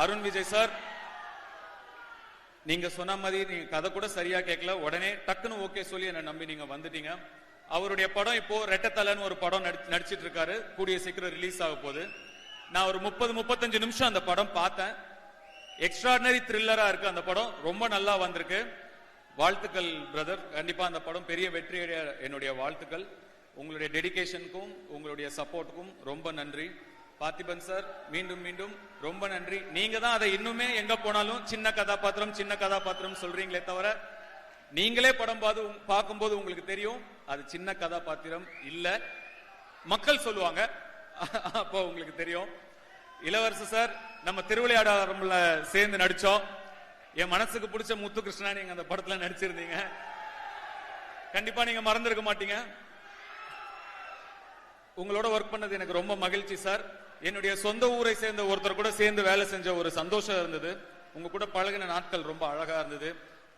Arun Vijay sir, நீங்க சொன்ன மாதிரி நீங்க கதை கூட சரியா கேட்கல, உடனே டக்குன்னு ஓகே சொல்லி என்ன நம்பி நீங்க வந்துட்டீங்க. அவருடைய படம் இப்போ ரெட்டத்தலைன்னு ஒரு படம் நடிச்சிட்டு இருக்காரு, கூடிய சீக்கிரம் ரிலீஸ் ஆக போகுது. நான் ஒரு 30-35 நிமிஷம் அந்த படம் பார்த்தேன். எக்ஸ்ட்ராடினரி த்ரில்லரா இருக்கு அந்த படம், ரொம்ப நல்லா வந்திருக்கு. வாழ்த்துக்கள் பிரதர், கண்டிப்பா அந்த படம் பெரிய வெற்றியடைய என்னுடைய வாழ்த்துக்கள். உங்களுடைய டெடிகேஷனுக்கும் உங்களுடைய சப்போர்ட்டுக்கும் ரொம்ப நன்றி. பார்த்திபன் சார், மீண்டும் மீண்டும் ரொம்ப நன்றி. நீங்க தான் அதை இன்னுமே எங்க போனாலும் சின்ன கதாபாத்திரம் சொல்றீங்களே தவிர, நீங்களே படம் பார்க்கும்போது உங்களுக்கு தெரியும் அது சின்ன கதாபாத்திரம் இல்ல, மக்கள் சொல்லுவாங்க, அப்போ உங்களுக்கு தெரியும். இளவரசு சார், நம்ம திருவிளையாடல சேர்ந்து நடிச்சோம். என் மனசுக்கு பிடிச்ச முத்துகிருஷ்ணா நீங்க அந்த படத்துல நடிச்சிருந்தீங்க, கண்டிப்பா நீங்க மறந்துருக்க மாட்டீங்க. உங்களோட ஒர்க் பண்ணது எனக்கு ரொம்ப மகிழ்ச்சி சார். என்னுடைய சொந்த ஊரை சேர்ந்த ஒருத்தர் கூட சேர்ந்து வேலை செஞ்ச ஒரு சந்தோஷம் இருந்தது. உங்க கூட பழகின நாட்கள் ரொம்ப அழகா இருந்தது.